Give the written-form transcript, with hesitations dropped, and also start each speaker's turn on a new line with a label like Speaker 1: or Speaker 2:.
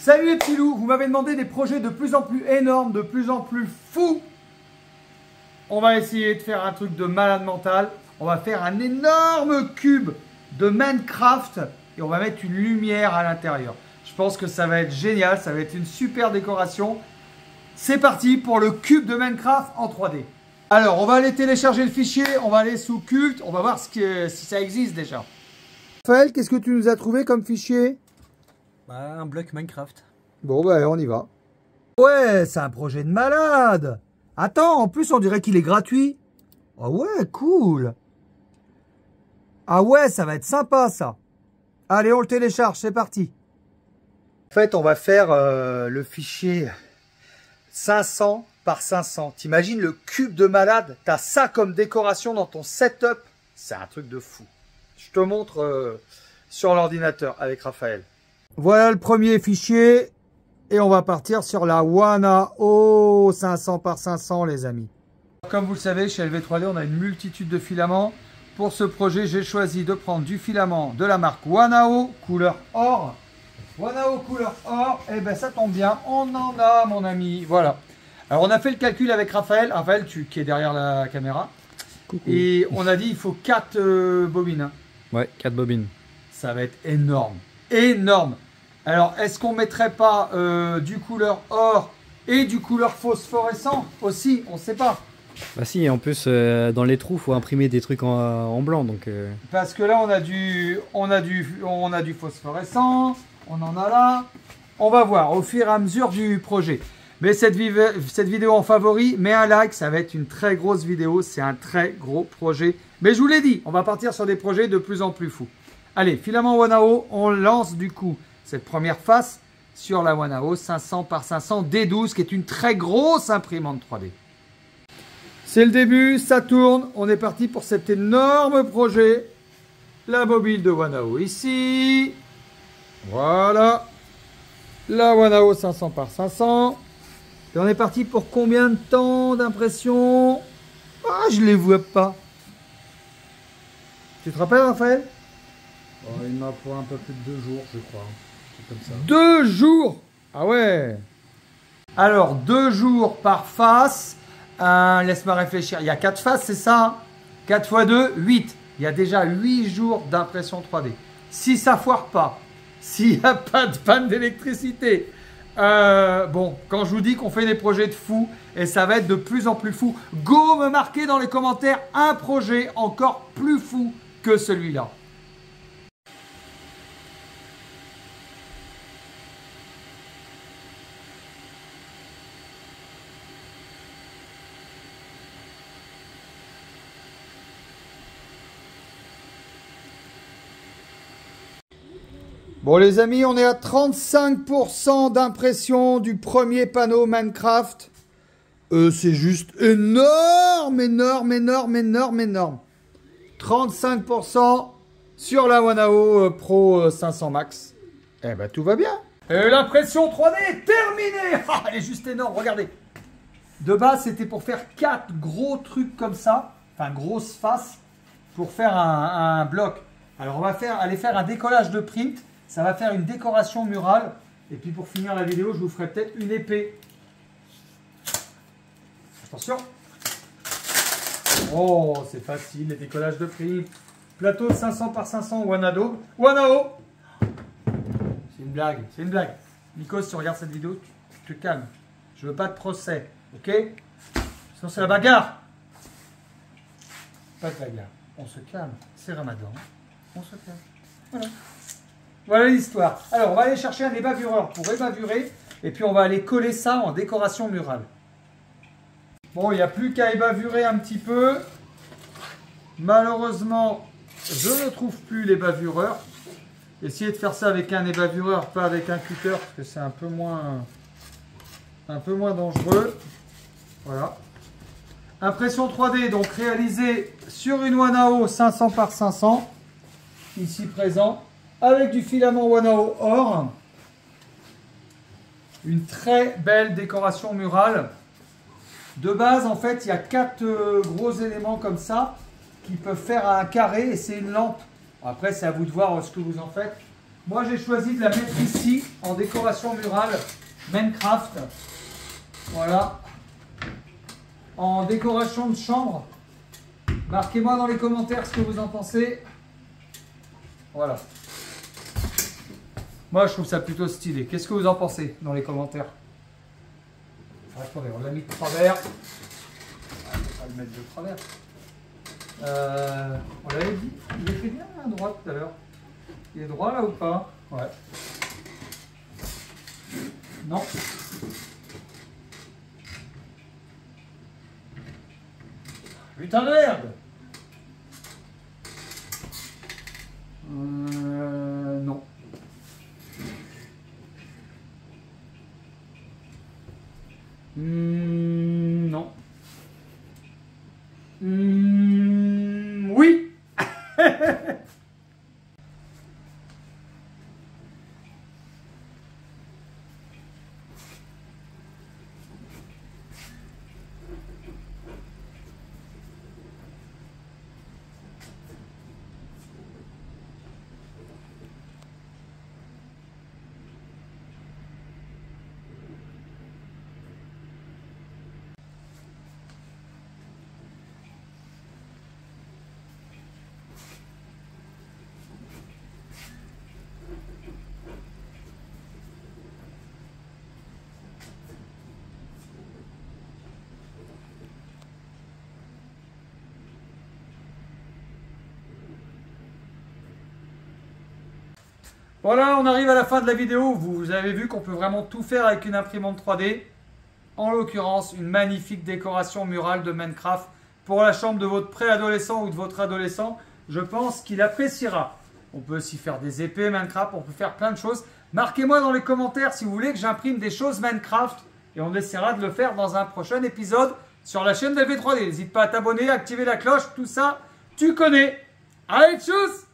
Speaker 1: Salut les petits loups, vous m'avez demandé des projets de plus en plus énormes, de plus en plus fous. On va essayer de faire un truc de malade mental. On va faire un énorme cube de Minecraft et on va mettre une lumière à l'intérieur. Je pense que ça va être génial, ça va être une super décoration. C'est parti pour le cube de Minecraft en 3D. Alors, on va aller télécharger le fichier, on va aller sous Cult, on va voir si ça existe déjà. Raphaël, qu'est-ce que tu nous as trouvé comme fichier?
Speaker 2: Un bloc Minecraft.
Speaker 1: Bon, ben, on y va. Ouais, c'est un projet de malade. Attends, en plus, on dirait qu'il est gratuit. Ah ouais, cool. Ah ouais, ça va être sympa, ça. Allez, on le télécharge, c'est parti. En fait, on va faire le fichier 500 par 500. T'imagines le cube de malade? T'as ça comme décoration dans ton setup. C'est un truc de fou. Je te montre sur l'ordinateur avec Raphaël. Voilà le premier fichier. Et on va partir sur la Wanao 500 par 500, les amis. Comme vous le savez, chez LV3D, on a une multitude de filaments. Pour ce projet, j'ai choisi de prendre du filament de la marque Wanao, couleur or. Wanao couleur or, et ben ça tombe bien, on en a, mon ami. Voilà. Alors, on a fait le calcul avec Raphaël. Raphaël, qui est derrière la caméra.
Speaker 2: Coucou.
Speaker 1: Et on a dit il faut 4 bobines. Hein.
Speaker 2: Ouais, 4 bobines.
Speaker 1: Ça va être énorme. Énorme. Alors, est-ce qu'on mettrait pas du couleur or et du couleur phosphorescent aussi? On ne sait pas.
Speaker 2: Bah si, en plus, dans les trous, faut imprimer des trucs en blanc, donc...
Speaker 1: Parce que là, on a du phosphorescent, on en a là. On va voir au fur et à mesure du projet. Mais cette vidéo en favori, mets un like, ça va être une très grosse vidéo. C'est un très gros projet. Mais je vous l'ai dit, on va partir sur des projets de plus en plus fous. Allez, filament Wanao, on lance du coup cette première face sur la Wanao 500 par 500 D12 qui est une très grosse imprimante 3D. C'est le début, ça tourne, on est parti pour cet énorme projet. La bobine de Wanao ici. Voilà. La Wanao 500 par 500. Et on est parti pour combien de temps d'impression? Ah, je les vois pas. Tu te rappelles, Raphaël? Oh, il m'a pour un peu plus de 2 jours, je crois. Comme ça. 2 jours? Ah ouais. Alors, 2 jours par face. Laisse-moi réfléchir. Il y a 4 faces, c'est ça? 4 x 2, 8. Il y a déjà 8 jours d'impression 3D. Si ça foire pas, s'il n'y a pas de panne d'électricité. Bon, quand je vous dis qu'on fait des projets de fous, et ça va être de plus en plus fou, go me marquer dans les commentaires un projet encore plus fou que celui-là. Bon les amis, on est à 35% d'impression du premier panneau Minecraft. C'est juste énorme, énorme, énorme, énorme, énorme. 35% sur la Wanao Pro 500 Max. Eh ben tout va bien. Et l'impression 3D est terminée. Ah, elle est juste énorme, regardez. De base, c'était pour faire 4 gros trucs comme ça. Enfin, grosse face pour faire un bloc. Alors on va aller faire un décollage de print. Ça va faire une décoration murale. Et puis pour finir la vidéo, je vous ferai peut-être une épée. Attention. Oh, c'est facile, les décollages de prix. Plateau de 500 par 500 Wanao. Wanao. C'est une blague, c'est une blague. Nico, si tu regardes cette vidéo, tu te calmes. Je veux pas de procès, ok? Sinon c'est la bagarre. Pas de bagarre. On se calme. C'est Ramadan. On se calme. Voilà. Voilà l'histoire. Alors, on va aller chercher un ébavureur pour ébavurer. Et puis, on va aller coller ça en décoration murale. Bon, il n'y a plus qu'à ébavurer un petit peu. Malheureusement, je ne trouve plus l'ébavureur. Essayez de faire ça avec un ébavureur, pas avec un cutter, parce que c'est un peu moins dangereux. Voilà. Impression 3D, donc réalisée sur une Wanao 500 par 500. Ici présent. Avec du filament Wanao or. Une très belle décoration murale. De base, en fait, il y a 4 gros éléments comme ça qui peuvent faire un carré et c'est une lampe. Après, c'est à vous de voir ce que vous en faites. Moi, j'ai choisi de la mettre ici, en décoration murale Minecraft. Voilà. En décoration de chambre. Marquez-moi dans les commentaires ce que vous en pensez. Voilà. Moi, je trouve ça plutôt stylé. Qu'est-ce que vous en pensez dans les commentaires? Attendez, on l'a mis de travers. On ne peut pas le mettre de travers. On l'avait dit. Il était bien à droite tout à l'heure. Il est droit là ou pas? Ouais. Non. Putain de merde. Non. Non. Oui. Voilà, on arrive à la fin de la vidéo. Vous avez vu qu'on peut vraiment tout faire avec une imprimante 3D. En l'occurrence, une magnifique décoration murale de Minecraft pour la chambre de votre préadolescent ou de votre adolescent. Je pense qu'il appréciera. On peut aussi faire des épées Minecraft, on peut faire plein de choses. Marquez-moi dans les commentaires si vous voulez que j'imprime des choses Minecraft. Et on essaiera de le faire dans un prochain épisode sur la chaîne d'LV3D. N'hésite pas à t'abonner, à activer la cloche, tout ça, tu connais. Allez, tchuss!